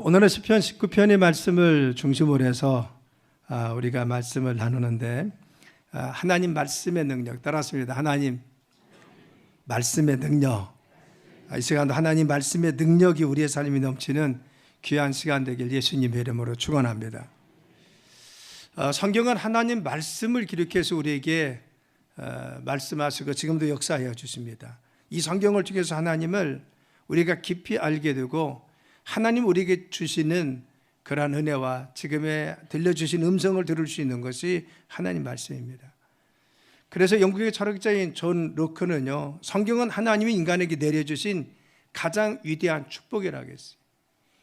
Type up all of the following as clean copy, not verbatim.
오늘은 시편 19편의 말씀을 중심으로 해서 우리가 말씀을 나누는데, 하나님 말씀의 능력 따랐습니다. 하나님 말씀의 능력. 이 시간도 하나님 말씀의 능력이 우리의 삶이 넘치는 귀한 시간 되길 예수님의 이름으로 축원합니다. 성경은 하나님 말씀을 기록해서 우리에게 말씀하시고 지금도 역사하여 주십니다. 이 성경을 통해서 하나님을 우리가 깊이 알게 되고, 하나님 우리에게 주시는 그러한 은혜와 지금의 들려주신 음성을 들을 수 있는 것이 하나님 말씀입니다. 그래서 영국의 철학자인 존 로크는요, 성경은 하나님이 인간에게 내려주신 가장 위대한 축복이라고 했어요.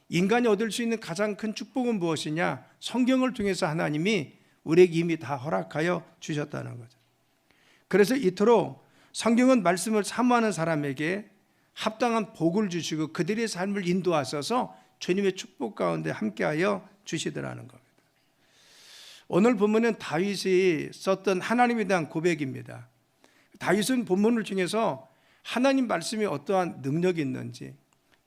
인간이 얻을 수 있는 가장 큰 축복은 무엇이냐? 성경을 통해서 하나님이 우리에게 이미 다 허락하여 주셨다는 거죠. 그래서 이토록 성경은 말씀을 사모하는 사람에게 합당한 복을 주시고 그들의 삶을 인도하셔서 주님의 축복 가운데 함께하여 주시더라는 겁니다. 오늘 본문은 다윗이 썼던 하나님에 대한 고백입니다. 다윗은 본문을 통해서 하나님 말씀이 어떠한 능력이 있는지,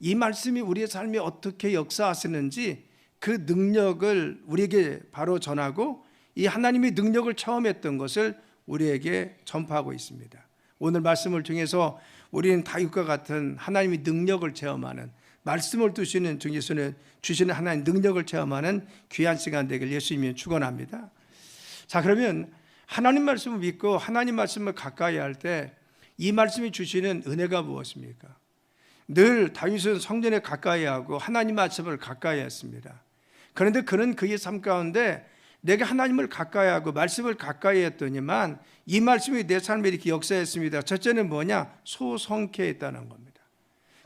이 말씀이 우리의 삶에 어떻게 역사하시는지 그 능력을 우리에게 바로 전하고, 이 하나님의 능력을 체험했던 것을 우리에게 전파하고 있습니다. 오늘 말씀을 통해서 우리는 다윗과 같은 하나님의 능력을 체험하는, 말씀을 주시는 하나님의 능력을 체험하는 귀한 시간 되길 예수님이 축원합니다. 자, 그러면 하나님 말씀을 믿고 하나님 말씀을 가까이 할 때 이 말씀이 주시는 은혜가 무엇입니까? 늘 다윗은 성전에 가까이 하고 하나님 말씀을 가까이 했습니다. 그런데 그는 그의 삶 가운데 내가 하나님을 가까이 하고 말씀을 가까이 했더니만 이 말씀이 내 삶에 이렇게 역사했습니다. 첫째는 뭐냐? 소성케했다는 겁니다.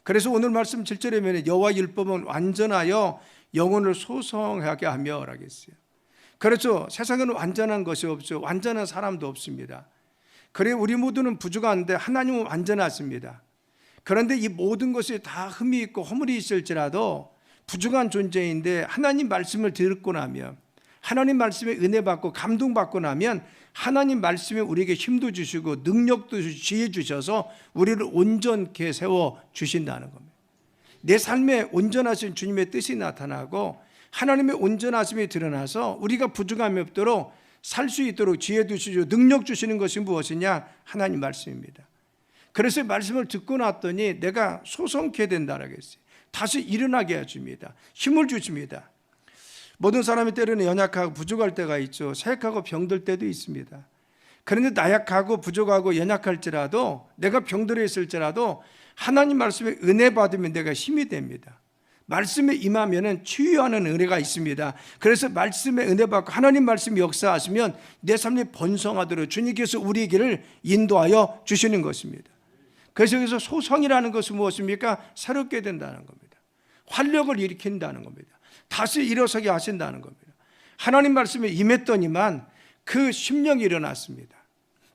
그래서 오늘 말씀 7절에 보면 여호와 율법은 완전하여 영혼을 소성하게 하며 라고 했어요. 그렇죠. 세상에는 완전한 것이 없죠. 완전한 사람도 없습니다. 그래 우리 모두는 부족한데 하나님은 완전하십니다. 그런데 이 모든 것이 다 흠이 있고 허물이 있을지라도 부족한 존재인데 하나님 말씀을 듣고 나면, 하나님 말씀에 은혜 받고 감동 받고 나면 하나님 말씀에 우리에게 힘도 주시고 능력도 지혜 주셔서 우리를 온전케 세워 주신다는 겁니다. 내 삶에 온전하신 주님의 뜻이 나타나고 하나님의 온전하심이 드러나서 우리가 부족함이 없도록 살 수 있도록 지혜 주시고 능력 주시는 것이 무엇이냐? 하나님 말씀입니다. 그래서 말씀을 듣고 났더니 내가 소성케 된다라고 했어요. 다시 일어나게 해줍니다. 힘을 주십니다. 모든 사람이 때로는 연약하고 부족할 때가 있죠. 쇠약하고 병들 때도 있습니다. 그런데 나약하고 부족하고 연약할지라도, 내가 병들어 있을지라도 하나님 말씀에 은혜 받으면 내가 힘이 됩니다. 말씀에 임하면 치유하는 은혜가 있습니다. 그래서 말씀에 은혜 받고 하나님 말씀이 역사하시면 내 삶이 번성하도록 주님께서 우리 길을 인도하여 주시는 것입니다. 그래서 여기서 소성이라는 것은 무엇입니까? 새롭게 된다는 겁니다. 활력을 일으킨다는 겁니다. 다시 일어서게 하신다는 겁니다. 하나님 말씀에 임했더니만 그 심령이 일어났습니다.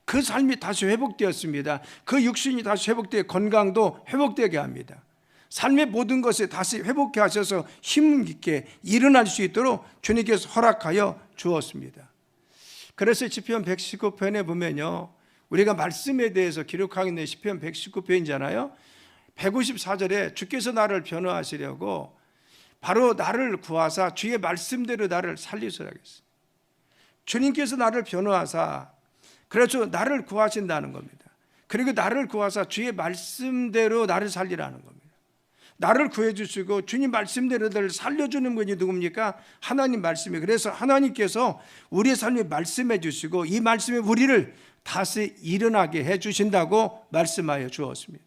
그 삶이 다시 회복되었습니다. 그 육신이 다시 회복되어 건강도 회복되게 합니다. 삶의 모든 것을 다시 회복해 하셔서 힘 있게 일어날 수 있도록 주님께서 허락하여 주었습니다. 그래서 시편 119편에 보면요, 우리가 말씀에 대해서 기록하고 있는 시편 119편이잖아요. 154절에 주께서 나를 변호하시려고 바로 나를 구하사 주의 말씀대로 나를 살리시라겠어요. 주님께서 나를 변호하사, 그래서 나를 구하신다는 겁니다. 그리고 나를 구하사 주의 말씀대로 나를 살리라는 겁니다. 나를 구해주시고 주님 말씀대로 나를 살려주는 분이 누굽니까? 하나님 말씀이. 그래서 하나님께서 우리의 삶에 말씀해 주시고 이 말씀에 우리를 다시 일어나게 해주신다고 말씀하여 주었습니다.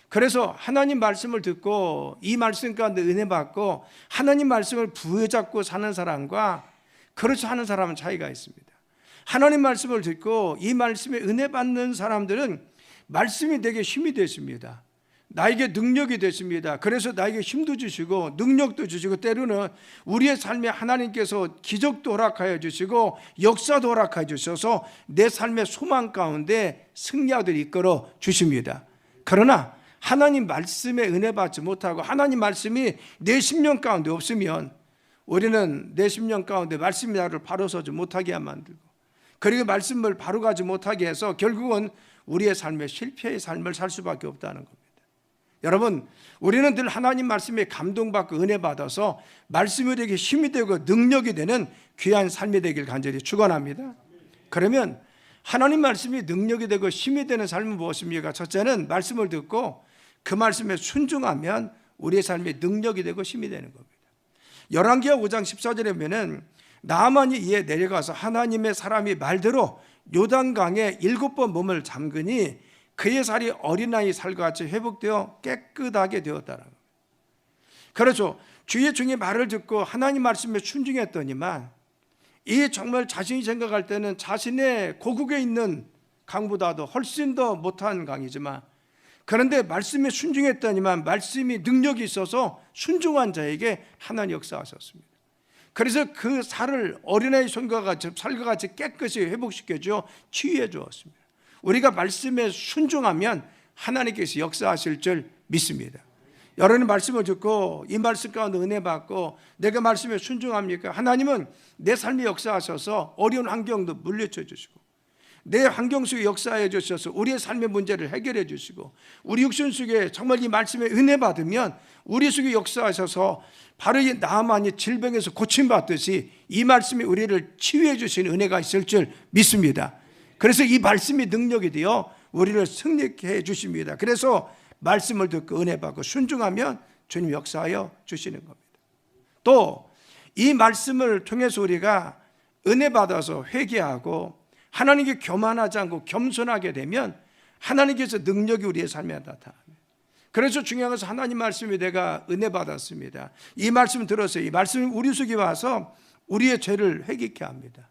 그래서 하나님 말씀을 듣고 이 말씀 가운데 은혜 받고 하나님 말씀을 부여잡고 사는 사람과 그렇지 않은 사람은 차이가 있습니다. 하나님 말씀을 듣고 이 말씀에 은혜 받는 사람들은 말씀이 되게 힘이 되십니다. 나에게 능력이 되십니다. 그래서 나에게 힘도 주시고 능력도 주시고 때로는 우리의 삶에 하나님께서 기적도 허락하여 주시고 역사도 허락하여 주셔서 내 삶의 소망 가운데 승리하도록 이끌어 주십니다. 그러나 하나님 말씀에 은혜 받지 못하고 하나님 말씀이 내 심령 가운데 없으면 우리는 내 심령 가운데 말씀이 나를 바로 서지 못하게 만들고, 그리고 말씀을 바로 가지 못하게 해서 결국은 우리의 삶에 실패의 삶을 살 수밖에 없다는 겁니다. 여러분, 우리는 늘 하나님 말씀에 감동받고 은혜 받아서 말씀이 우리에게 힘이 되고 능력이 되는 귀한 삶이 되길 간절히 축원합니다. 그러면 하나님 말씀이 능력이 되고 힘이 되는 삶은 무엇입니까? 첫째는 말씀을 듣고 그 말씀에 순종하면 우리의 삶에 능력이 되고 힘이 되는 겁니다. 열왕기하 5장 14절에 보면은 나아만이 이에 내려가서 하나님의 사람이 말대로 요단강에 7번 몸을 잠그니 그의 살이 어린아이 살과 같이 회복되어 깨끗하게 되었다라는 거예요. 그렇죠. 주의 종의 말을 듣고 하나님 말씀에 순종했더니만 이 정말 자신이 생각할 때는 자신의 고국에 있는 강보다도 훨씬 더 못한 강이지만, 그런데 말씀에 순종했더니만 말씀이 능력이 있어서 순종한 자에게 하나님 역사하셨습니다. 그래서 그 살을 어린아이 손과 같이 살과 같이 깨끗이 회복시켜줘 치유해 주었습니다. 우리가 말씀에 순종하면 하나님께서 역사하실 줄 믿습니다. 여러분 말씀을 듣고 이 말씀 가운데 은혜 받고 내가 말씀에 순종합니까? 하나님은 내 삶에 역사하셔서 어려운 환경도 물리쳐 주시고 내 환경 속에 역사해 주셔서 우리의 삶의 문제를 해결해 주시고 우리 육신 속에 정말 이 말씀에 은혜 받으면 우리 속에 역사하셔서 바로 이 나아만이 질병에서 고침받듯이 이 말씀이 우리를 치유해 주시는 은혜가 있을 줄 믿습니다. 그래서 이 말씀이 능력이 되어 우리를 승리케 해 주십니다. 그래서 말씀을 듣고 은혜 받고 순종하면 주님 역사하여 주시는 겁니다. 또 이 말씀을 통해서 우리가 은혜 받아서 회개하고 하나님께 교만하지 않고 겸손하게 되면 하나님께서 능력이 우리의 삶에 나타납니다. 그래서 중요한 것은 하나님 말씀이 내가 은혜 받았습니다. 이 말씀 들었어요. 이 말씀이 우리 속에 와서 우리의 죄를 회개케 합니다.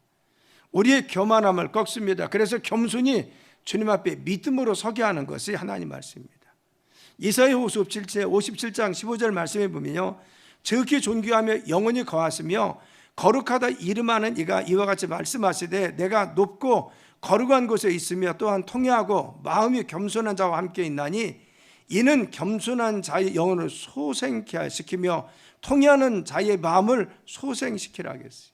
우리의 교만함을 꺾습니다. 그래서 겸손히 주님 앞에 믿음으로 서게 하는 것이 하나님 말씀입니다. 이사야후서 57장 15절 말씀에 보면요, 지극히 존귀하며 영원히 거하시며 거룩하다 이름하는 이가 이와 같이 말씀하시되 내가 높고 거룩한 곳에 있으며 또한 통회하고 마음이 겸손한 자와 함께 있나니 이는 겸손한 자의 영혼을 소생케 시키며 통회하는 자의 마음을 소생시키라 하겠어요.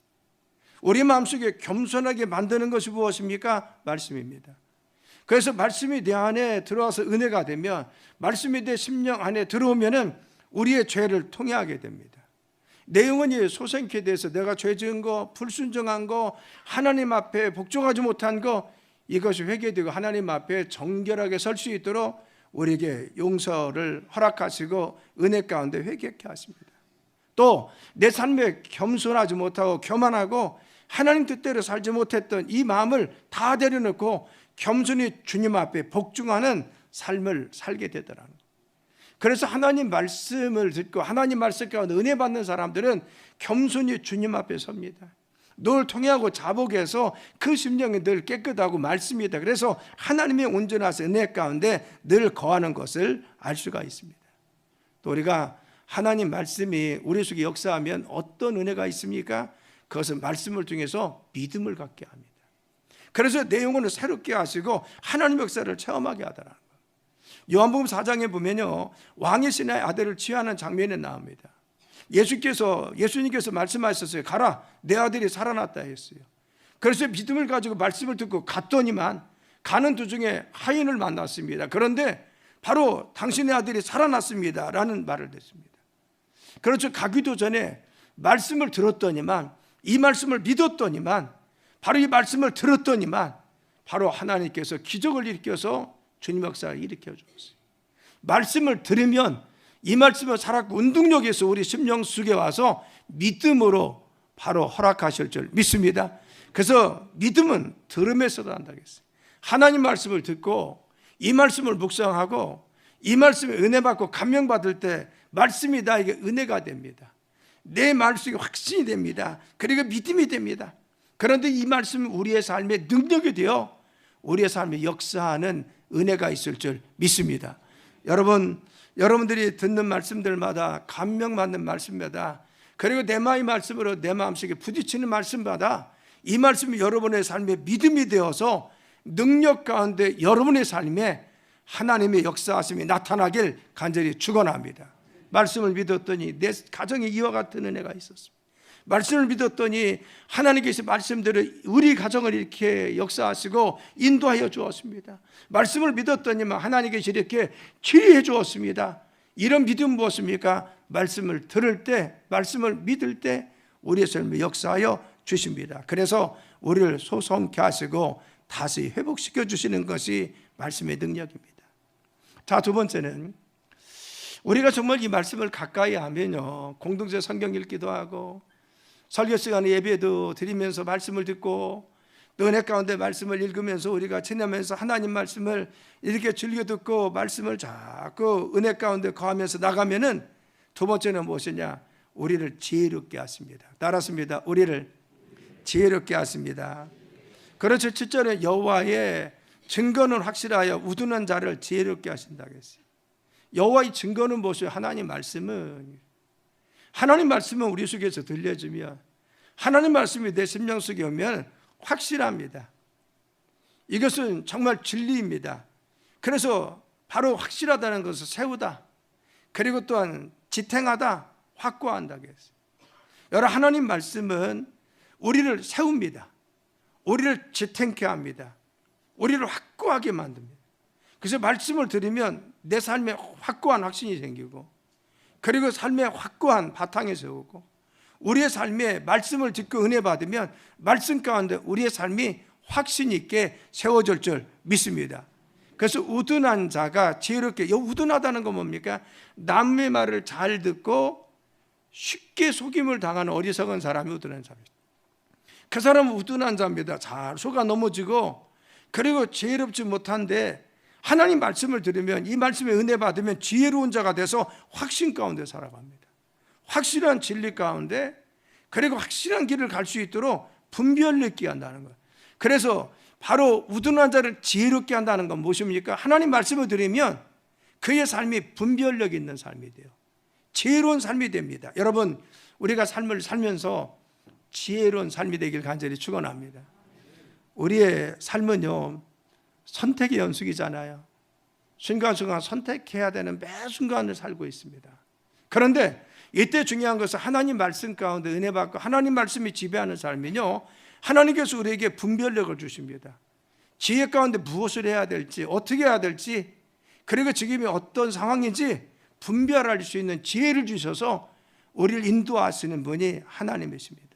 우리 마음속에 겸손하게 만드는 것이 무엇입니까? 말씀입니다. 그래서 말씀이 내 안에 들어와서 은혜가 되면 말씀이 내 심령 안에 들어오면은 우리의 죄를 통회하게 됩니다. 내 영혼이 소생케 돼서 내가 죄 지은 거, 불순종한 거, 하나님 앞에 복종하지 못한 거, 이것이 회개되고 하나님 앞에 정결하게 설 수 있도록 우리에게 용서를 허락하시고 은혜 가운데 회개케 하십니다. 또 내 삶에 겸손하지 못하고 교만하고 하나님 뜻대로 살지 못했던 이 마음을 다 내려놓고 겸손히 주님 앞에 복종하는 삶을 살게 되더라는 거예요. 그래서 하나님 말씀을 듣고 하나님 말씀 가운데 은혜 받는 사람들은 겸손히 주님 앞에 섭니다. 늘 통회하고 자복해서 그 심령이 늘 깨끗하고 맑습니다. 그래서 하나님의 온전하신 은혜 가운데 늘 거하는 것을 알 수가 있습니다. 또 우리가 하나님 말씀이 우리 속에 역사하면 어떤 은혜가 있습니까? 그것은 말씀을 통해서 믿음을 갖게 합니다. 그래서 내 영혼을 새롭게 하시고 하나님 역사를 체험하게 하더라는 거예요. 요한복음 4장에 보면요, 왕의 신의 아들을 취하는 장면이 나옵니다. 예수님께서 말씀하셨어요. 가라, 내 아들이 살아났다 했어요. 그래서 믿음을 가지고 말씀을 듣고 갔더니만 가는 도중에 하인을 만났습니다. 그런데 바로 당신의 아들이 살아났습니다 라는 말을 듣습니다. 그렇죠. 가기도 전에 말씀을 들었더니만, 이 말씀을 믿었더니만, 바로 이 말씀을 들었더니만 바로 하나님께서 기적을 일으켜서 주님 역사를 일으켜 주었어요. 말씀을 들으면 이 말씀을 살았고 운동력에서 우리 심령 속에 와서 믿음으로 바로 허락하실 줄 믿습니다. 그래서 믿음은 들음에서도 난다겠어요. 하나님 말씀을 듣고 이 말씀을 묵상하고 이 말씀에 은혜 받고 감명 받을 때 말씀이 나에게 은혜가 됩니다. 내 마음속에 확신이 됩니다. 그리고 믿음이 됩니다. 그런데 이 말씀은 우리의 삶에 능력이 되어 우리의 삶에 역사하는 은혜가 있을 줄 믿습니다. 여러분들이 듣는 말씀들마다 감명받는 말씀마다 그리고 내 마음의 말씀으로 내 마음속에 부딪히는 말씀마다 이 말씀이 여러분의 삶에 믿음이 되어서 능력 가운데 여러분의 삶에 하나님의 역사하심이 나타나길 간절히 축원합니다. 말씀을 믿었더니 내 가정에 이와 같은 은혜가 있었습니다. 말씀을 믿었더니 하나님께서 말씀대로 우리 가정을 이렇게 역사하시고 인도하여 주었습니다. 말씀을 믿었더니 하나님께서 이렇게 치료해 주었습니다. 이런 믿음은 무엇입니까? 말씀을 들을 때, 말씀을 믿을 때 우리의 삶에 역사하여 주십니다. 그래서 우리를 소송케 하시고 다시 회복시켜 주시는 것이 말씀의 능력입니다. 자, 두 번째는 우리가 정말 이 말씀을 가까이 하면요, 공동체 성경 읽기도 하고 설교 시간에 예배도 드리면서 말씀을 듣고 또 은혜 가운데 말씀을 읽으면서 우리가 지내면서 하나님 말씀을 이렇게 즐겨 듣고 말씀을 자꾸 은혜 가운데 거하면서 나가면은 두 번째는 무엇이냐? 우리를 지혜롭게 하십니다. 따랐습니다. 우리를 지혜롭게 하십니다. 그렇죠. 7절에 여호와의 증거는 확실하여 우둔한 자를 지혜롭게 하신다고 했어요. 여호와의 증거는 무엇이에요? 하나님 말씀은 우리 속에서 들려주면, 하나님 말씀이 내 심령 속에 오면 확실합니다. 이것은 정말 진리입니다. 그래서 바로 확실하다는 것을 세우다, 그리고 또한 지탱하다, 확고한다고 했어요. 여러분, 하나님 말씀은 우리를 세웁니다. 우리를 지탱케 합니다. 우리를 확고하게 만듭니다. 그래서 말씀을 들으면 내 삶에 확고한 확신이 생기고, 그리고 삶에 확고한 바탕에 세우고, 우리의 삶에 말씀을 듣고 은혜 받으면 말씀 가운데 우리의 삶이 확신 있게 세워질 줄 믿습니다. 그래서 우둔한 자가 지혜롭게, 우둔하다는 건 뭡니까? 남의 말을 잘 듣고 쉽게 속임을 당하는 어리석은 사람이 우둔한 자입니다. 그 사람은 우둔한 자입니다. 잘 속아 넘어지고, 그리고 지혜롭지 못한데 하나님 말씀을 들으면, 이 말씀에 은혜 받으면 지혜로운 자가 돼서 확신 가운데 살아갑니다. 확실한 진리 가운데, 그리고 확실한 길을 갈 수 있도록 분별력 있게 한다는 거예요. 그래서 바로 우둔한 자를 지혜롭게 한다는 건 무엇입니까? 하나님 말씀을 들으면 그의 삶이 분별력 있는 삶이 돼요. 지혜로운 삶이 됩니다. 여러분, 우리가 삶을 살면서 지혜로운 삶이 되길 간절히 축원합니다. 우리의 삶은요, 선택의 연속이잖아요. 순간순간 선택해야 되는 매 순간을 살고 있습니다. 그런데 이때 중요한 것은 하나님 말씀 가운데 은혜 받고 하나님 말씀이 지배하는 삶은요, 하나님께서 우리에게 분별력을 주십니다. 지혜 가운데 무엇을 해야 될지, 어떻게 해야 될지, 그리고 지금이 어떤 상황인지 분별할 수 있는 지혜를 주셔서 우리를 인도하시는 분이 하나님이십니다.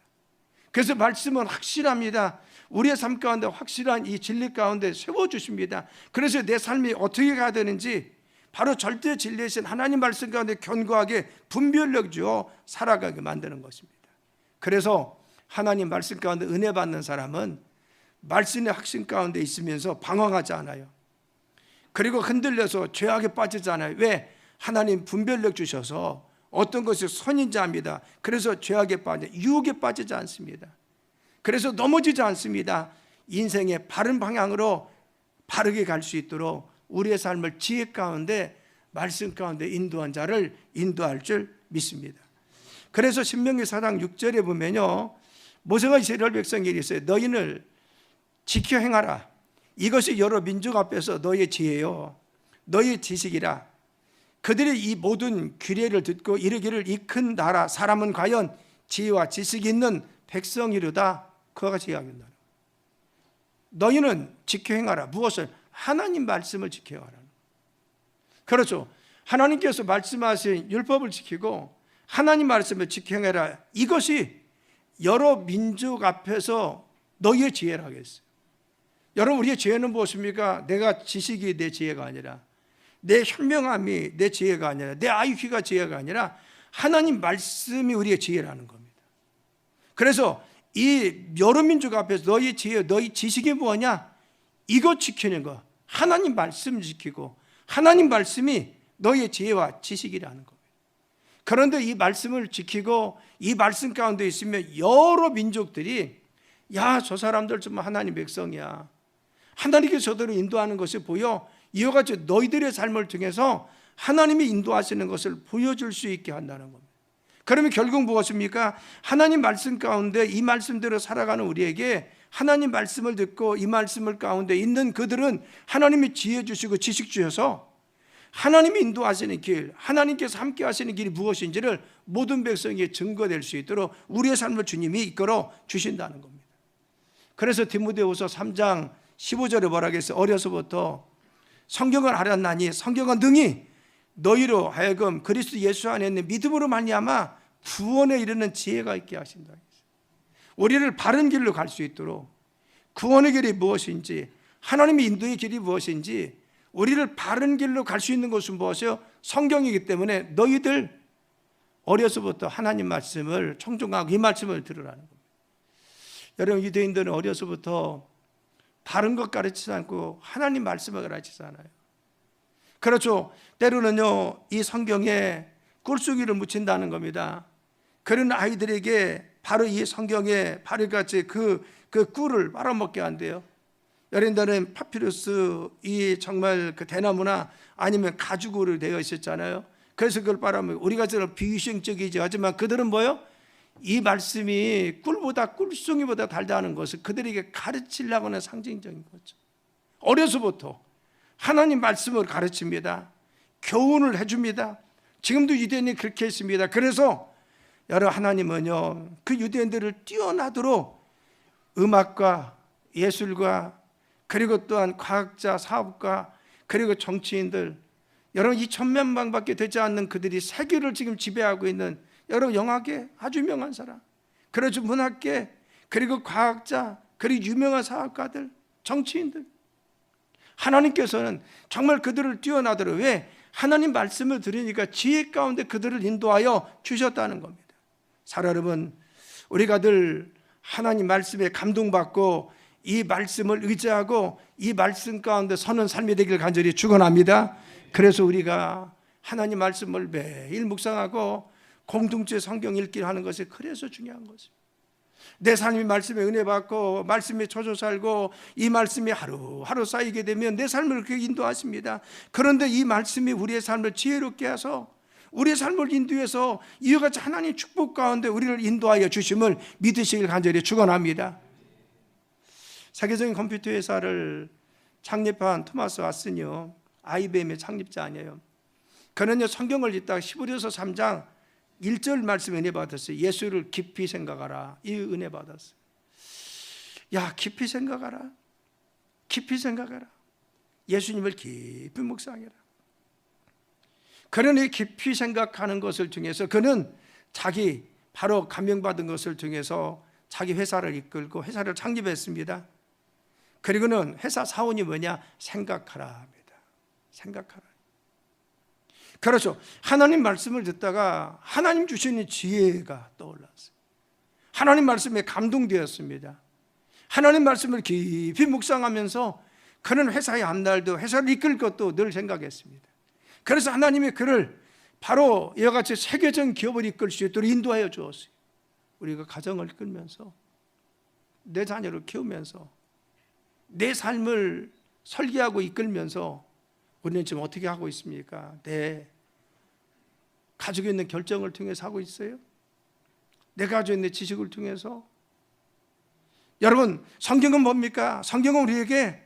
그래서 말씀은 확실합니다. 우리의 삶 가운데 확실한 이 진리 가운데 세워주십니다. 그래서 내 삶이 어떻게 가야 되는지 바로 절대 진리이신 하나님 말씀 가운데 견고하게 분별력 주어 살아가게 만드는 것입니다. 그래서 하나님 말씀 가운데 은혜 받는 사람은 말씀의 확신 가운데 있으면서 방황하지 않아요. 그리고 흔들려서 죄악에 빠지지 않아요. 왜? 하나님 분별력 주셔서 어떤 것이 선인지 압니다. 그래서 죄악에 빠져 유혹에 빠지지 않습니다. 그래서 넘어지지 않습니다. 인생의 바른 방향으로 바르게 갈 수 있도록 우리의 삶을 지혜 가운데 말씀 가운데 인도한 자를 인도할 줄 믿습니다. 그래서 신명기 4장 6절에 보면요, 모세가 이스라엘 백성에게 있어요. 너희를 지켜 행하라. 이것이 여러 민족 앞에서 너희의 지혜요, 너희의 지식이라. 그들이 이 모든 규례를 듣고 이르기를 이 큰 나라 사람은 과연 지혜와 지식이 있는 백성이로다. 그와 같이 이야기한다. 너희는 지켜 행하라. 무엇을? 하나님 말씀을 지켜 행하라. 그렇죠. 하나님께서 말씀하신 율법을 지키고 하나님 말씀을 지켜 행하라. 이것이 여러 민족 앞에서 너희의 지혜라고 했어요. 여러분, 우리의 지혜는 무엇입니까? 내가 지식이 내 지혜가 아니라, 내 현명함이 내 지혜가 아니라, 내 IQ가 지혜가 아니라 하나님 말씀이 우리의 지혜라는 겁니다. 그래서 이 여러 민족 앞에서 너희 지혜, 너희 지식이 뭐냐? 이것 지키는 거. 하나님 말씀 지키고 하나님 말씀이 너희의 지혜와 지식이라는 겁니다. 그런데 이 말씀을 지키고 이 말씀 가운데 있으면 여러 민족들이, 야, 저 사람들 정말 하나님 백성이야, 하나님께서 저들을 인도하는 것이 보여, 이와 같이 너희들의 삶을 통해서 하나님이 인도하시는 것을 보여줄 수 있게 한다는 겁니다. 그러면 결국 무엇입니까? 하나님 말씀 가운데 이 말씀대로 살아가는 우리에게 하나님 말씀을 듣고 이 말씀을 가운데 있는 그들은 하나님이 지혜 주시고 지식 주셔서 하나님이 인도하시는 길, 하나님께서 함께 하시는 길이 무엇인지를 모든 백성에게 증거될 수 있도록 우리의 삶을 주님이 이끌어 주신다는 겁니다. 그래서 디모데후서 3장 15절에 뭐라고 했어요? 어려서부터 성경을 알았나니 성경은 능히 너희로 하여금 그리스도 예수 안에 있는 믿음으로 말미암아 구원에 이르는 지혜가 있게 하신다. 우리를 바른 길로 갈 수 있도록 구원의 길이 무엇인지, 하나님의 인도의 길이 무엇인지, 우리를 바른 길로 갈 수 있는 것은 무엇이요? 성경이기 때문에 너희들 어려서부터 하나님 말씀을 청종하고 이 말씀을 들으라는 겁니다. 여러분, 유대인들은 어려서부터 바른 것 가르치지 않고 하나님 말씀을 가르치지 않아요. 그렇죠. 때로는요, 이 성경에 꿀송이를 묻힌다는 겁니다. 그런 아이들에게 바로 이 성경에 바로같이 그 꿀을 빨아먹게 한대요. 여러분들은 파피루스, 이 정말 그 대나무나 아니면 가죽으로 되어 있었잖아요. 그래서 그걸 빨아먹고, 우리가 저는 비유식적이죠. 하지만 그들은 뭐요? 이 말씀이 꿀보다, 꿀송이보다 달다는 것을 그들에게 가르치려고 하는 상징적인 거죠. 어려서부터 하나님 말씀을 가르칩니다. 교훈을 해줍니다. 지금도 유대인이 그렇게 했습니다. 그래서 여러분, 하나님은요, 그 유대인들을 뛰어나도록 음악과 예술과 그리고 또한 과학자, 사업가, 그리고 정치인들, 여러분, 이 천명방밖에 되지 않는 그들이 세계를 지금 지배하고 있는, 여러분, 영화계 아주 유명한 사람, 그리고 문학계, 그리고 과학자, 그리고 유명한 사업가들, 정치인들, 하나님께서는 정말 그들을 뛰어나도록, 왜? 하나님 말씀을 들으니까 지혜 가운데 그들을 인도하여 주셨다는 겁니다. 사랑 여러분, 우리가 늘 하나님 말씀에 감동받고 이 말씀을 의지하고 이 말씀 가운데 서는 삶이 되길 간절히 축원합니다. 그래서 우리가 하나님 말씀을 매일 묵상하고 공동체 성경 읽기를 하는 것이 그래서 중요한 것입니다. 내 삶이 말씀에 은혜 받고 말씀에 젖어 살고 이 말씀이 하루하루 쌓이게 되면 내 삶을 그렇게 인도하십니다. 그런데 이 말씀이 우리의 삶을 지혜롭게 해서 우리의 삶을 인도해서 이와 같이 하나님의 축복 가운데 우리를 인도하여 주심을 믿으시길 간절히 축원합니다. 세계적인 컴퓨터 회사를 창립한 토마스 왓슨이요, IBM의 창립자 아니에요. 그는요, 성경을 읽다가 히브리서 3장 1절 말씀에 은혜 받았어요. 예수를 깊이 생각하라. 이 은혜 받았어요. 야, 깊이 생각하라. 깊이 생각하라. 예수님을 깊이 묵상해라. 그는 이 깊이 생각하는 것을 통해서 그는 자기 바로 감명받은 것을 통해서 자기 회사를 이끌고 회사를 창립했습니다. 그리고는 회사 사원이 뭐냐? 생각하라 합니다. 생각하라. 그렇죠. 하나님 말씀을 듣다가 하나님 주시는 지혜가 떠올랐어요. 하나님 말씀에 감동되었습니다. 하나님 말씀을 깊이 묵상하면서 그는 회사의 앞날도 회사를 이끌 것도 늘 생각했습니다. 그래서 하나님이 그를 바로 이와 같이 세계적인 기업을 이끌 수 있도록 인도하여 주었어요. 우리가 가정을 이끌면서 내 자녀를 키우면서 내 삶을 설계하고 이끌면서 우리는 지금 어떻게 하고 있습니까? 내 가지고 있는 결정을 통해서 하고 있어요? 내가 가지고 있는 지식을 통해서? 여러분, 성경은 뭡니까? 성경은 우리에게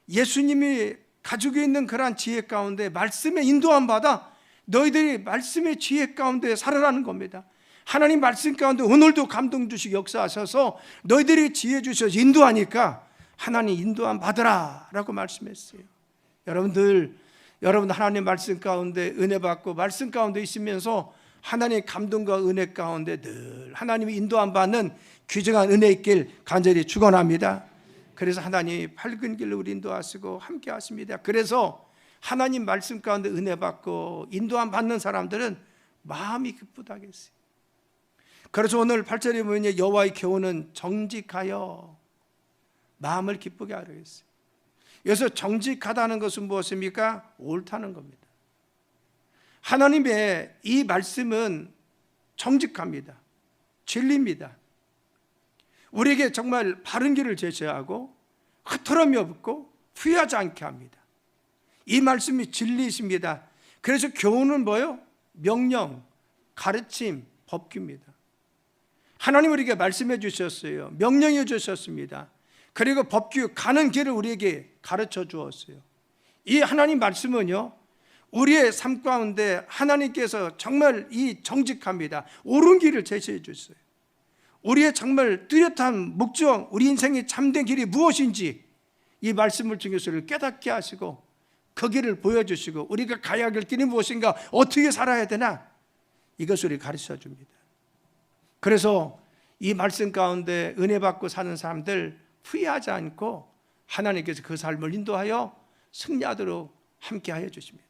예수님이 가지고 있는 그러한 지혜 가운데 말씀에 인도함 받아 너희들이 말씀의 지혜 가운데 살아라는 겁니다. 하나님 말씀 가운데 오늘도 감동 주시고 역사하셔서 너희들이 지혜 주셔서 인도하니까 하나님 인도함 받으라 라고 말씀했어요. 여러분 하나님 말씀 가운데 은혜 받고 말씀 가운데 있으면서 하나님의 감동과 은혜 가운데 늘 하나님이 인도함 받는 귀중한 은혜 있길 간절히 축원합니다. 그래서 하나님이 밝은 길로 우리 인도하시고 함께 하십니다. 그래서 하나님 말씀 가운데 은혜 받고 인도함 받는 사람들은 마음이 기쁘다겠어요. 그래서 오늘 8절에 보면 여호와의 교훈은 정직하여 마음을 기쁘게 하려 했어요. 여기서 정직하다는 것은 무엇입니까? 옳다는 겁니다. 하나님의 이 말씀은 정직합니다. 진리입니다. 우리에게 정말 바른 길을 제시하고 흐트러미 없고 후회하지 않게 합니다. 이 말씀이 진리이십니다. 그래서 교훈은 뭐예요? 명령, 가르침, 법규입니다. 하나님 우리에게 말씀해 주셨어요. 명령해 주셨습니다. 그리고 법규, 가는 길을 우리에게 가르쳐 주었어요. 이 하나님 말씀은요, 우리의 삶 가운데 하나님께서 정말 이 정직합니다. 옳은 길을 제시해 주셨어요. 우리의 정말 뚜렷한 목적, 우리 인생의 참된 길이 무엇인지 이 말씀을 통해서 깨닫게 하시고 그 길을 보여주시고 우리가 가야 할 길이 무엇인가, 어떻게 살아야 되나, 이것을 우리 가르쳐 줍니다. 그래서 이 말씀 가운데 은혜 받고 사는 사람들 후회하지 않고 하나님께서 그 삶을 인도하여 승리하도록 함께하여 주십니다.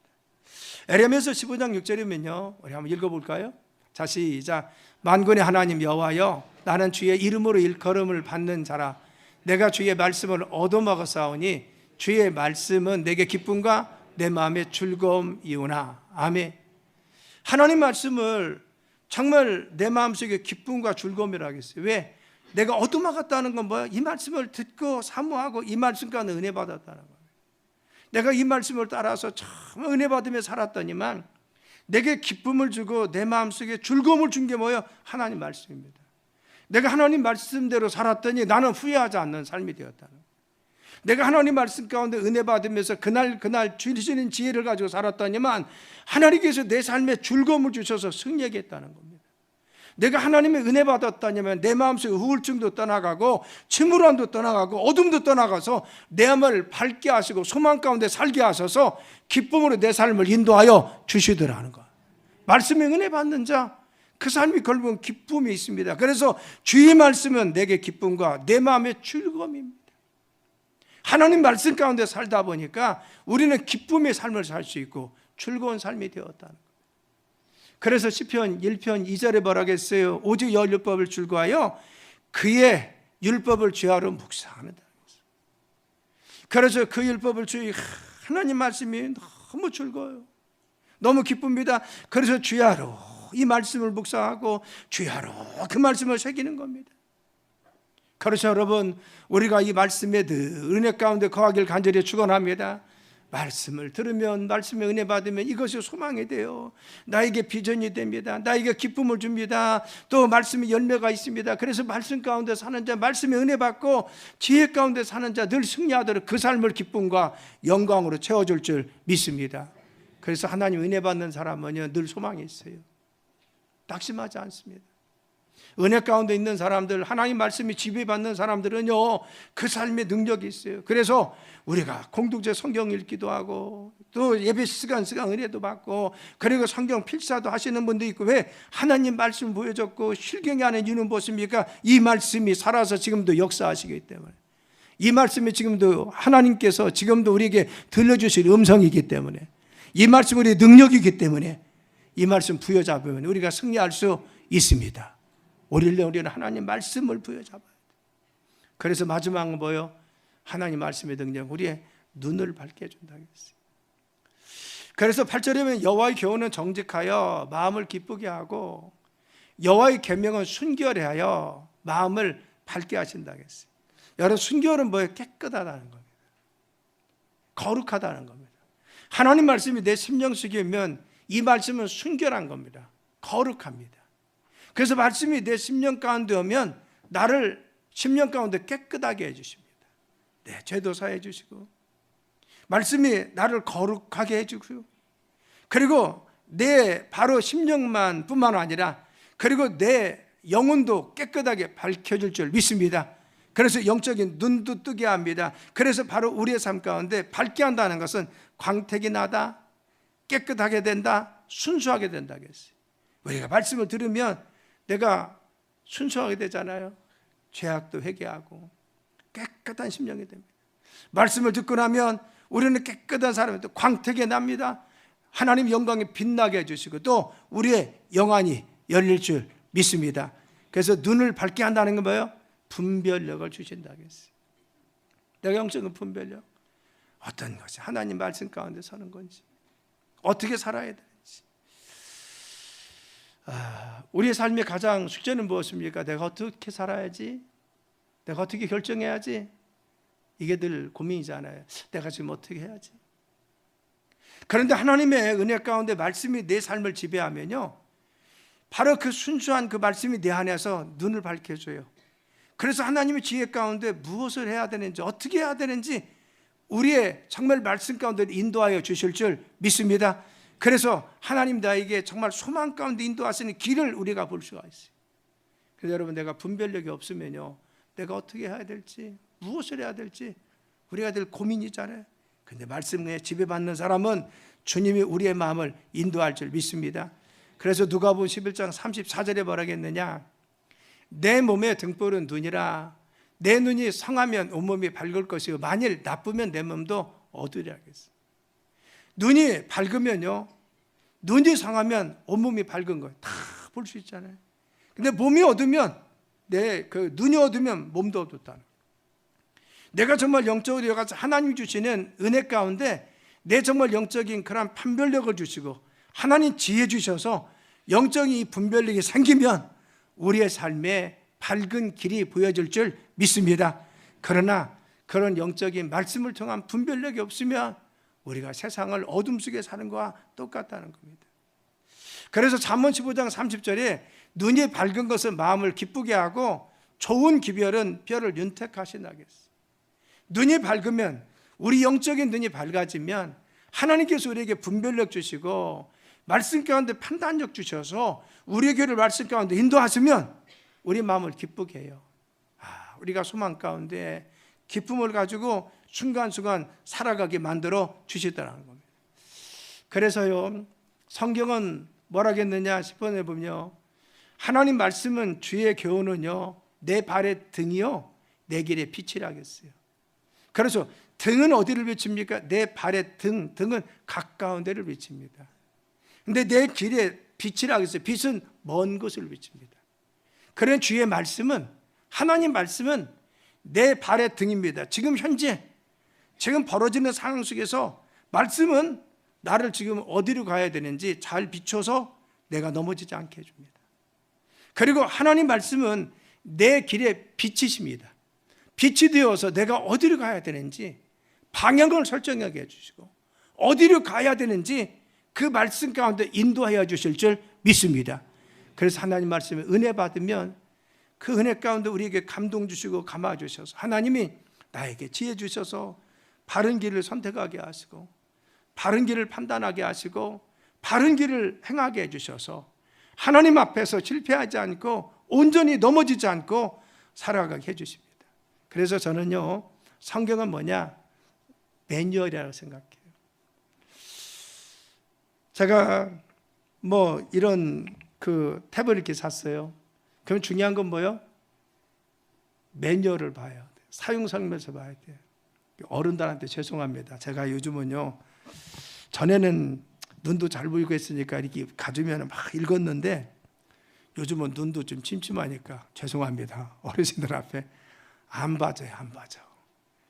에레미야서 15장 6절이면요, 우리 한번 읽어볼까요? 자, 시작. 만군의 하나님 여호와여, 나는 주의 이름으로 일컬음을 받는 자라. 내가 주의 말씀을 얻어먹었사오니 주의 말씀은 내게 기쁨과 내 마음의 즐거움이오나. 아멘. 하나님 말씀을 정말 내 마음속에 기쁨과 즐거움이라 하겠어요. 왜? 내가 얻어먹었다는 건 뭐야? 이 말씀을 듣고 사모하고 이 말씀 가운데 은혜 받았다는 거예요. 내가 이 말씀을 따라서 참 은혜 받으며 살았더니만 내게 기쁨을 주고 내 마음속에 즐거움을 준 게 뭐예요? 하나님 말씀입니다. 내가 하나님 말씀대로 살았더니 나는 후회하지 않는 삶이 되었다는 거예요. 내가 하나님 말씀 가운데 은혜 받으면서 그날 주시는 지혜를 가지고 살았더니만 하나님께서 내 삶에 즐거움을 주셔서 승리하게 했다는 겁니다. 내가 하나님의 은혜 받았다면 내 마음속에 우울증도 떠나가고 침울함도 떠나가고 어둠도 떠나가서 내 마음을 밝게 하시고 소망 가운데 살게 하셔서 기쁨으로 내 삶을 인도하여 주시더라는 것. 말씀에 은혜 받는 자, 그 삶이 결국은 기쁨이 있습니다. 그래서 주의 말씀은 내게 기쁨과 내 마음의 즐거움입니다. 하나님 말씀 가운데 살다 보니까 우리는 기쁨의 삶을 살 수 있고 즐거운 삶이 되었다는 거예요. 그래서 시편 1편 2절에 뭐라겠어요? 오직 여호와의 율법을 즐거워하여 그의 율법을 죄하러 묵상하는다. 그래서 그 율법을 하나님 말씀이 너무 즐거워요. 너무 기쁩니다. 그래서 주야로 이 말씀을 묵상하고 주야로 그 말씀을 새기는 겁니다. 그래서 여러분, 우리가 이 말씀의 은혜 가운데 거하길 간절히 축원합니다. 말씀을 들으면, 말씀의 은혜 받으면 이것이 소망이 돼요. 나에게 비전이 됩니다. 나에게 기쁨을 줍니다. 또 말씀의 열매가 있습니다. 그래서 말씀 가운데 사는 자, 말씀의 은혜 받고 지혜 가운데 사는 자 늘 승리하도록 그 삶을 기쁨과 영광으로 채워줄 줄 믿습니다. 그래서 하나님 은혜 받는 사람은요, 늘 소망이 있어요. 낙심하지 않습니다. 은혜 가운데 있는 사람들, 하나님 말씀이 지배받는 사람들은요, 그 삶의 능력이 있어요. 그래서 우리가 공동체 성경 읽기도 하고 또 예배 시간 은혜도 받고 그리고 성경 필사도 하시는 분도 있고, 왜? 하나님 말씀 보여줬고 실경이 안에 이유는 무엇입니까? 이 말씀이 살아서 지금도 역사하시기 때문에, 이 말씀이 지금도 하나님께서 지금도 우리에게 들려주실 음성이기 때문에, 이 말씀 우리의 능력이기 때문에 이 말씀 부여잡으면 우리가 승리할 수 있습니다. 우리는 하나님 말씀을 부여잡아야 돼요. 그래서 마지막은 뭐예요? 하나님 말씀의 능력, 우리의 눈을 밝게 해준다고 했어요. 그래서 8절에 보면 여호와의 교훈은 정직하여 마음을 기쁘게 하고 여호와의 계명은 순결하여 마음을 밝게 하신다고 했어요. 여러분, 순결은 뭐예요? 깨끗하다는 겁니다. 거룩하다는 겁니다. 하나님 말씀이 내 심령 속에 있으면 이 말씀은 순결한 겁니다. 거룩합니다. 그래서 말씀이 내 심령 가운데 오면 나를 심령 가운데 깨끗하게 해주십니다. 내 죄도 사해 주시고 말씀이 나를 거룩하게 해주고요. 그리고 내 바로 심령만 뿐만 아니라 그리고 내 영혼도 깨끗하게 밝혀줄 줄 믿습니다. 그래서 영적인 눈도 뜨게 합니다. 그래서 바로 우리의 삶 가운데 밝게 한다는 것은 광택이 나다, 깨끗하게 된다, 순수하게 된다고 했어요. 우리가 말씀을 들으면 내가 순수하게 되잖아요. 죄악도 회개하고 깨끗한 심령이 됩니다. 말씀을 듣고 나면 우리는 깨끗한 사람이 또 광택이 납니다. 하나님 영광이 빛나게 해주시고 또 우리의 영안이 열릴 줄 믿습니다. 그래서 눈을 밝게 한다는 건 뭐예요? 분별력을 주신다고 했어요. 내가 영적인 분별력, 어떤 것이 하나님 말씀 가운데 서는 건지, 어떻게 살아야 되는지. 우리의 삶의 가장 숙제는 무엇입니까? 내가 어떻게 살아야지? 내가 어떻게 결정해야지? 이게 늘 고민이잖아요. 내가 지금 어떻게 해야지? 그런데 하나님의 은혜 가운데 말씀이 내 삶을 지배하면요, 바로 그 순수한 그 말씀이 내 안에서 눈을 밝혀줘요. 그래서 하나님의 지혜 가운데 무엇을 해야 되는지, 어떻게 해야 되는지 우리의 정말 말씀 가운데 인도하여 주실 줄 믿습니다. 그래서 하나님 나에게 정말 소망 가운데 인도하시는 길을 우리가 볼 수가 있어요. 그래서 여러분, 내가 분별력이 없으면요, 내가 어떻게 해야 될지, 무엇을 해야 될지 우리가 늘 고민이잖아요. 근데 말씀에 지배받는 사람은 주님이 우리의 마음을 인도할 줄 믿습니다. 그래서 누가복음 11장 34절에 뭐라겠느냐? 내 몸의 등불은 눈이라. 내 눈이 성하면 온몸이 밝을 것이고 만일 나쁘면 내 몸도 어두리라 하겠어. 눈이 밝으면요, 눈이 성하면 온몸이 밝은 거예요. 다 볼 수 있잖아요. 근데 몸이 어두면, 눈이 어두면 몸도 어둡다는 거예요. 내가 정말 영적으로 여가서 하나님 주시는 은혜 가운데 내 정말 영적인 그런 판별력을 주시고 하나님 지혜 주셔서 영적인 이 분별력이 생기면 우리의 삶에 밝은 길이 보여질 줄 믿습니다. 그러나 그런 영적인 말씀을 통한 분별력이 없으면 우리가 세상을 어둠 속에 사는 것과 똑같다는 겁니다. 그래서 잠언 15장 30절에 눈이 밝은 것은 마음을 기쁘게 하고 좋은 기별은 뼈를 윤택하시나겠어. 눈이 밝으면, 우리 영적인 눈이 밝아지면 하나님께서 우리에게 분별력 주시고 말씀 가운데 판단력 주셔서 우리의 길을 말씀 가운데 인도하시면 우리 마음을 기쁘게 해요. 우리가 소망 가운데 기쁨을 가지고 순간순간 살아가게 만들어 주시더라는 겁니다. 그래서요, 성경은 뭐라겠느냐 10번에 보면요, 하나님 말씀은 주의 교훈은요 내 발의 등이요 내 길의 빛이라겠어요. 그래서 등은 어디를 비춥니까? 내 발의 등은 가까운 데를 비칩니다. 근데 내 길의 빛이라겠어요. 빛은 먼 곳을 비칩니다. 그런 주의 말씀은, 하나님 말씀은 내 발의 등입니다. 지금 현재 지금 벌어지는 상황 속에서 말씀은 나를 지금 어디로 가야 되는지 잘 비춰서 내가 넘어지지 않게 해줍니다. 그리고 하나님 말씀은 내 길의 빛이십니다. 빛이 되어서 내가 어디로 가야 되는지 방향을 설정하게 해주시고 어디로 가야 되는지 그 말씀 가운데 인도하여 주실 줄 믿습니다. 그래서 하나님 말씀에 은혜 받으면 그 은혜 가운데 우리에게 감동 주시고 감화 주셔서 하나님이 나에게 지혜 주셔서 바른 길을 선택하게 하시고 바른 길을 판단하게 하시고 바른 길을 행하게 해주셔서 하나님 앞에서 실패하지 않고 온전히 넘어지지 않고 살아가게 해주십니다. 그래서 저는요, 성경은 뭐냐? 매뉴얼이라고 생각해요. 제가 이런 탭을 이렇게 샀어요. 그럼 중요한 건 뭐예요? 매뉴얼을 봐야 돼요. 사용 설명서 봐야 돼요. 어른들한테 죄송합니다. 제가 요즘은요, 전에는 눈도 잘 보이고 했으니까 이렇게 가지면 막 읽었는데 요즘은 눈도 좀 침침하니까 죄송합니다. 어르신들 앞에 안 봐줘요.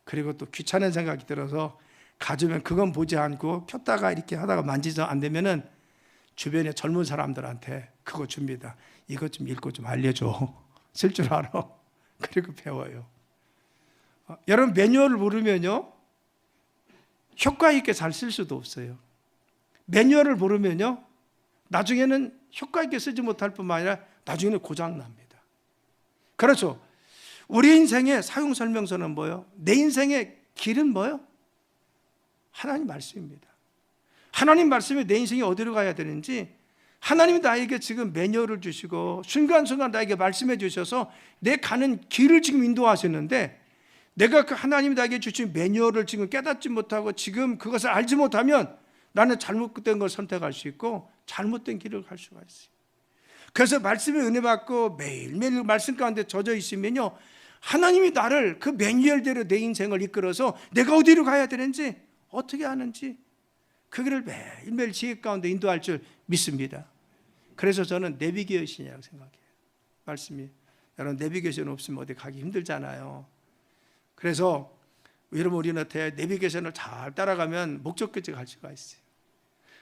그리고 또 귀찮은 생각이 들어서 가지면 그건 보지 않고 폈다가 이렇게 하다가 만지서 안 되면은 주변에 젊은 사람들한테 그거 줍니다. 이거 좀 읽고 좀 알려줘. 쓸 줄 알아. 그리고 배워요. 여러분 매뉴얼을 모르면요 효과 있게 잘 쓸 수도 없어요. 매뉴얼을 모르면요 나중에는 효과 있게 쓰지 못할 뿐만 아니라 나중에는 고장 납니다. 그렇죠. 우리 인생의 사용 설명서는 뭐예요? 내 인생의 길은 뭐예요? 하나님 말씀입니다. 하나님 말씀이 내 인생이 어디로 가야 되는지 하나님이 나에게 지금 매뉴얼을 주시고 순간순간 나에게 말씀해 주셔서 내 가는 길을 지금 인도하시는데 내가 그 하나님이 나에게 주신 매뉴얼을 지금 깨닫지 못하고 지금 그것을 알지 못하면 나는 잘못된 걸 선택할 수 있고 잘못된 길을 갈 수가 있어요. 그래서 말씀에 은혜 받고 매일매일 말씀 가운데 젖어 있으면요 하나님이 나를 그 매뉴얼대로 내 인생을 이끌어서 내가 어디로 가야 되는지 어떻게 하는지 그 길을 매일매일 지혜 가운데 인도할 줄 믿습니다. 그래서 저는 내비게이션이라고 생각해요. 말씀이 여러분 내비게이션 없으면 어디 가기 힘들잖아요. 그래서 여러분 우리는 어때요? 내비게이션을 잘 따라가면 목적지까지 갈 수가 있어요.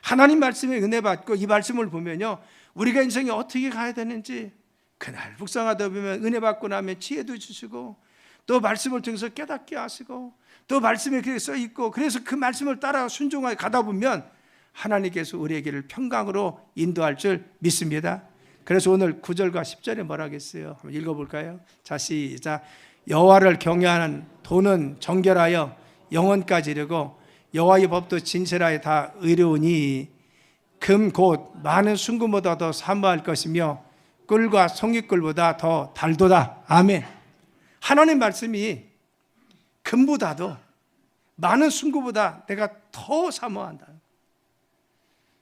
하나님 말씀에 은혜 받고 이 말씀을 보면요 우리가 인생에 어떻게 가야 되는지 그날 묵상하다 보면 은혜 받고 나면 지혜도 주시고 또 말씀을 통해서 깨닫게 하시고 또 말씀에 그렇게 써 있고 그래서 그 말씀을 따라 순종하게 가다 보면 하나님께서 우리에게를 평강으로 인도할 줄 믿습니다. 그래서 오늘 9절과 10절에 뭐라 하겠어요? 한번 읽어볼까요? 자 시작. 여호와를 경외하는 도는 정결하여 영원까지 이르고 여호와의 법도 진실하여 다 의로우니 금 곧 많은 순금보다 더 사모할 것이며 꿀과 송이꿀보다 더 달도다. 아멘. 하나님 말씀이 금보다도 많은 순구보다 내가 더 사모한다.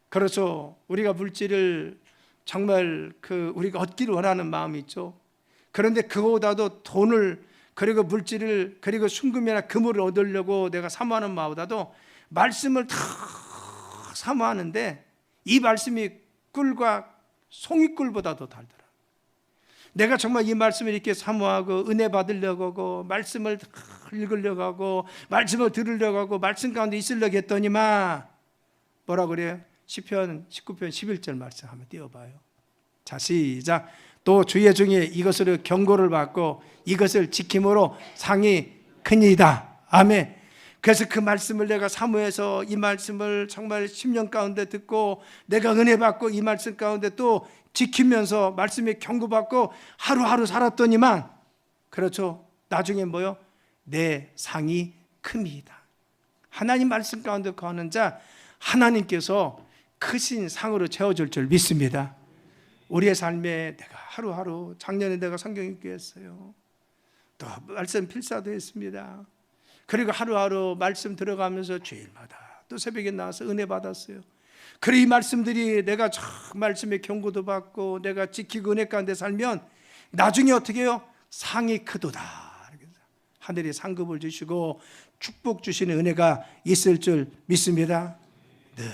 그래서 우리가 물질을 정말 우리가 얻기를 원하는 마음이 있죠. 그런데 그거보다도 돈을, 그리고 물질을, 그리고 순금이나 금을 얻으려고 내가 사모하는 마음보다도 말씀을 더 사모하는데, 이 말씀이 꿀과 송이꿀보다도 달더라. 내가 정말 이 말씀을 이렇게 사모하고 은혜 받으려고 하고 말씀을 읽으려고 하고 말씀을 들으려고 하고 말씀 가운데 있으려고 했더니만 뭐라 그래요? 시편 19편 11절 말씀 한번 띄워봐요. 자, 시작. 또 주의 중에 이것으로 경고를 받고 이것을 지킴으로 상이 크니이다. 아멘. 그래서 그 말씀을 내가 사모해서 이 말씀을 정말 10년 가운데 듣고 내가 은혜 받고 이 말씀 가운데 또 지키면서 말씀에 경고받고 하루하루 살았더니만, 그렇죠, 나중에 뭐요? 내 상이 큽니다. 하나님 말씀 가운데 거하는 자, 하나님께서 크신 상으로 채워줄 줄 믿습니다. 우리의 삶에 내가 하루하루, 작년에 내가 성경 읽기 했어요. 또 말씀 필사도 했습니다. 그리고 하루하루 말씀 들어가면서 주일마다 또 새벽에 나와서 은혜 받았어요. 그리고 이 말씀들이 내가 말씀의 경고도 받고 내가 지키고 은혜 가운데 살면 나중에 어떻게 해요? 상이 크도다. 하늘이 상급을 주시고 축복 주시는 은혜가 있을 줄 믿습니다. 늘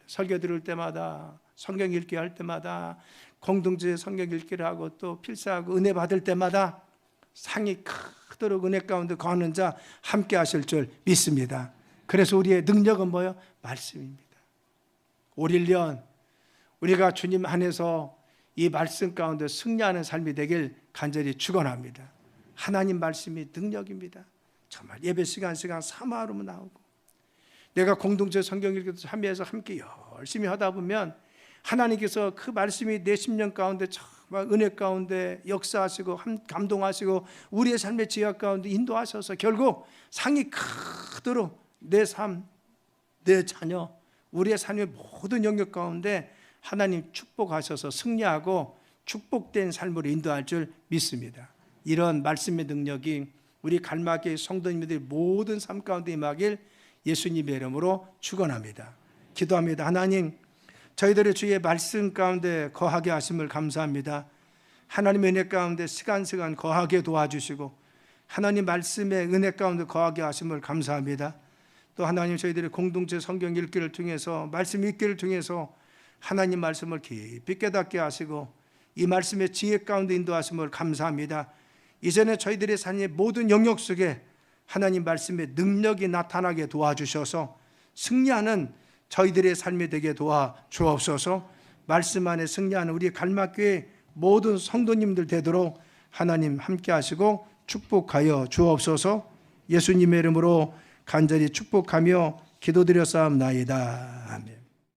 설교 들을 때마다, 성경 읽기 할 때마다, 공동체 성경 읽기를 하고 또 필사하고 은혜 받을 때마다 상이 크도록 은혜 가운데 거하는 자 함께 하실 줄 믿습니다. 그래서 우리의 능력은 뭐예요? 말씀입니다. 올 1년 우리가 주님 안에서 이 말씀 가운데 승리하는 삶이 되길 간절히 축원합니다. 하나님 말씀이 능력입니다. 정말 예배 시간 사모하면 나오고, 내가 공동체 성경 읽기도 참여해서 함께 열심히 하다 보면 하나님께서 그 말씀이 내 10년 가운데 정말 은혜 가운데 역사하시고 감동하시고 우리의 삶의 지역 가운데 인도하셔서 결국 상이 크도록 내 삶, 내 자녀, 우리의 삶의 모든 영역 가운데 하나님 축복하셔서 승리하고 축복된 삶으로 인도할 줄 믿습니다. 이런 말씀의 능력이 우리 갈마교회 성도님들의 모든 삶 가운데 임하길 예수님의 이름으로 축원합니다. 기도합니다. 하나님, 저희들의 주의 말씀 가운데 거하게 하심을 감사합니다. 하나님의 은혜 가운데 시간 거하게 도와주시고 하나님 말씀의 은혜 가운데 거하게 하심을 감사합니다. 또 하나님, 저희들의 공동체 성경 읽기를 통해서, 말씀 읽기를 통해서 하나님 말씀을 깊이 깨닫게 하시고 이 말씀의 지혜 가운데 인도하심을 감사합니다. 이전에 저희들의 삶의 모든 영역 속에 하나님 말씀의 능력이 나타나게 도와주셔서 승리하는 저희들의 삶이 되게 도와주옵소서. 말씀 안에 승리하는 우리 갈마교회 모든 성도님들 되도록 하나님 함께 하시고 축복하여 주옵소서. 예수님의 이름으로 간절히 축복하며 기도드렸사옵나이다. 아멘.